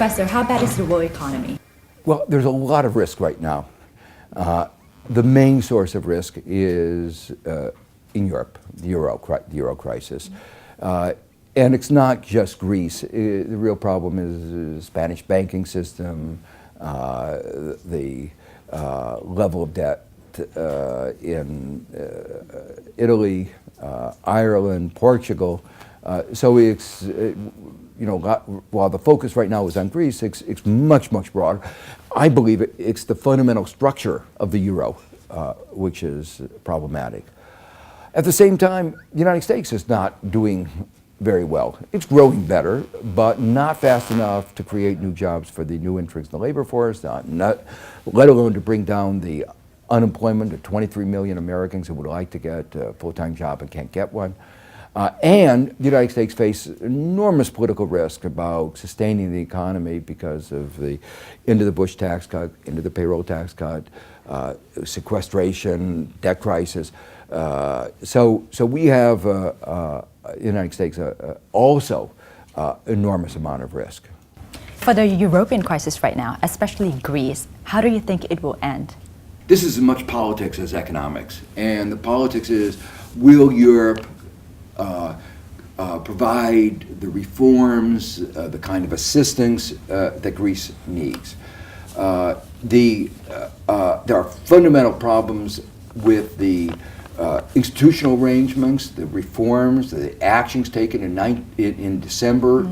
Professor, how bad is the world economy? Well, there's a lot of risk right now. The main source of risk is in Europe, the euro crisis. And it's not just Greece. The real problem is the Spanish banking system, the level of debt in Italy, Ireland, Portugal. So it's, while the focus right now is on Greece, it's much, much broader. I believe it's the fundamental structure of the euro, which is problematic. At the same time, the United States is not doing very well. It's growing better, but not fast enough to create new jobs for the new entrants in the labor force, let alone to bring down the unemployment to 23 million Americans who would like to get a full-time job and can't get one. And the United States faces enormous political risk about sustaining the economy because of the into the Bush tax cut, into the payroll tax cut, sequestration, debt crisis. So we have, the United States, also enormous amount of risk. For the European crisis right now, especially Greece, how do you think it will end? This is as much politics as economics. And the politics is, will Europe provide the reforms, the kind of assistance that Greece needs? There are fundamental problems with the institutional arrangements, the reforms, the actions taken in December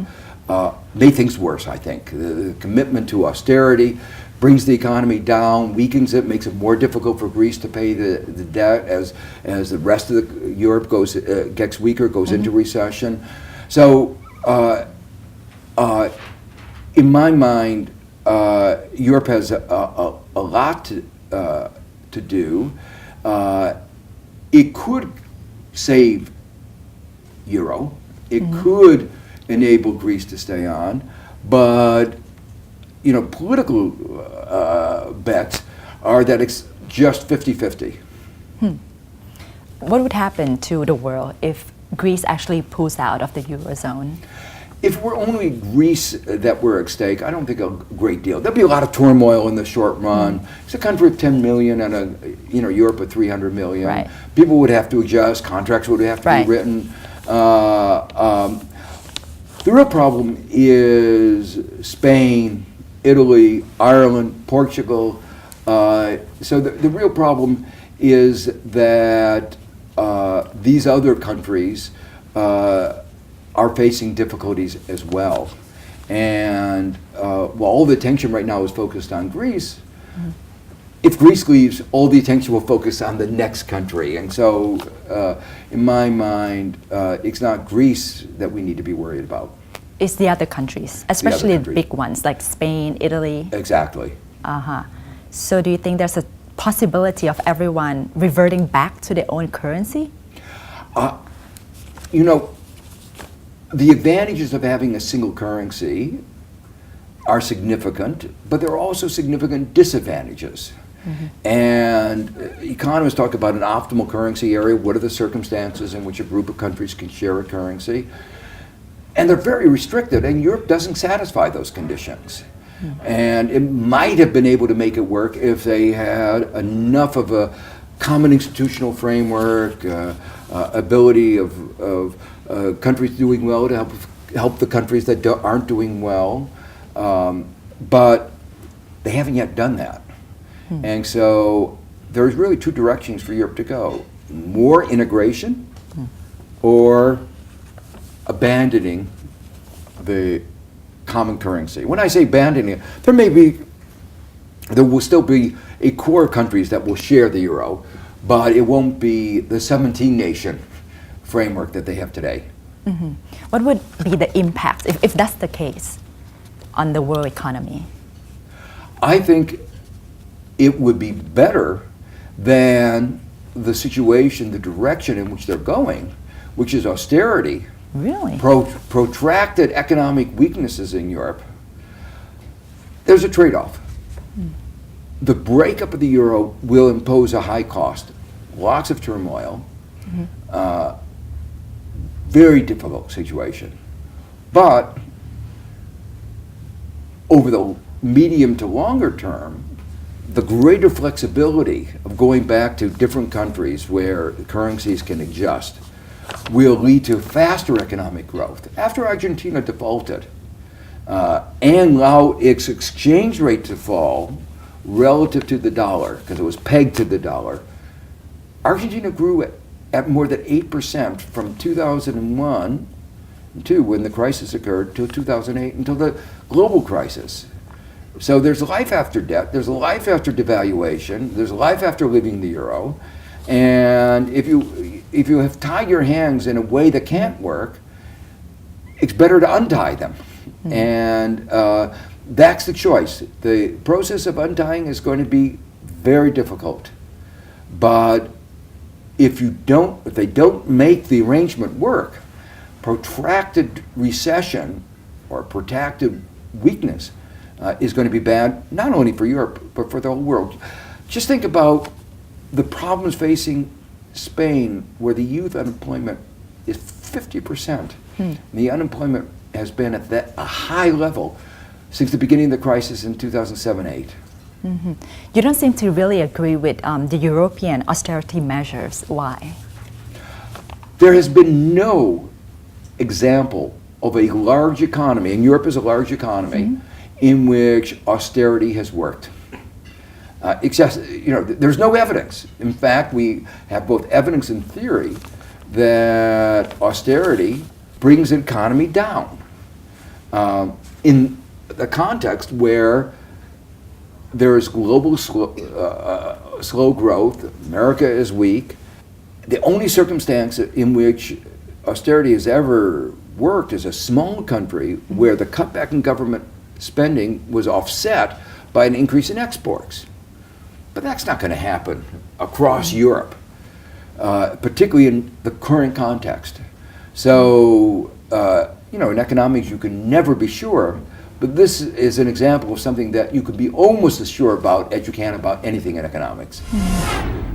made things worse, I think. The commitment to austerity brings the economy down, weakens it, makes it more difficult for Greece to pay the debt as the rest of Europe gets weaker, goes into recession. So in my mind, Europe has a lot to do. It could save euro. It could enable Greece to stay on, but political bets are that it's just 50-50. What would happen to the world if Greece actually pulls out of the Eurozone? If it were only Greece that were at stake, I don't think a great deal. There'd be a lot of turmoil in the short run. It's a country of 10 million and Europe with 300 million. Right. People would have to adjust. Contracts would have to be written. The real problem is Spain, Italy, Ireland, Portugal. So the real problem is that these other countries are facing difficulties as well. And while all the attention right now is focused on Greece, if Greece leaves, all the attention will focus on the next country. And so, in my mind, it's not Greece that we need to be worried about. It's the other countries, especially the big ones like Spain, Italy. Exactly. So do you think there's a possibility of everyone reverting back to their own currency? The advantages of having a single currency are significant, but there are also significant disadvantages. And economists talk about an optimal currency area. What are the circumstances in which a group of countries can share a currency? And they're very restricted, and Europe doesn't satisfy those conditions. And it might have been able to make it work if they had enough of a common institutional framework, ability of countries doing well to help the countries that aren't doing well, but they haven't yet done that. And so there's really two directions for Europe to go: more integration or abandoning the common currency. When I say abandoning it, there will still be a core of countries that will share the euro, but it won't be the 17-nation framework that they have today. What would be the impact, if that's the case, on the world economy? I think it would be better than the situation, the direction in which they're going, which is austerity. Really? Protracted economic weaknesses in Europe. There's a trade-off. The breakup of the euro will impose a high cost, lots of turmoil, very difficult situation. But over the medium to longer term, the greater flexibility of going back to different countries where currencies can adjust will lead to faster economic growth. After Argentina defaulted and allowed its exchange rate to fall relative to the dollar, because it was pegged to the dollar, Argentina grew at more than 8% from 2001 to when the crisis occurred till 2008 until the global crisis. So there's life after debt, there's life after devaluation, there's life after leaving the euro, and if you have tied your hands in a way that can't work, it's better to untie them. Mm-hmm. And that's the choice. The process of untying is going to be very difficult, but if they don't make the arrangement work, protracted recession or protracted weakness is going to be bad, not only for Europe, but for the whole world. Just think about the problems facing Spain, where the youth unemployment is 50%. The unemployment has been at a high level since the beginning of the crisis in 2007-8. Mm-hmm. You don't seem to really agree with the European austerity measures. Why? There has been no example of a large economy, and Europe is a large economy, in which austerity has worked. There's no evidence. In fact, we have both evidence and theory that austerity brings the economy down. In the context where there is global slow growth, America is weak, the only circumstance in which austerity has ever worked is a small country where the cutback in government spending was offset by an increase in exports. But that's not going to happen across Europe, particularly in the current context. So, in economics you can never be sure, but this is an example of something that you could be almost as sure about as you can about anything in economics.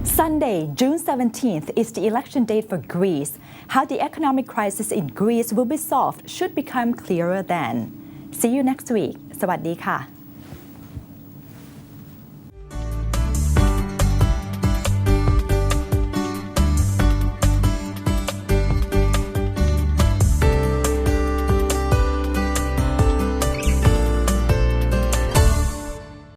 Sunday, June 17th, is the election date for Greece. How the economic crisis in Greece will be solved should become clearer then. See you next week. สวัสดีค่ะ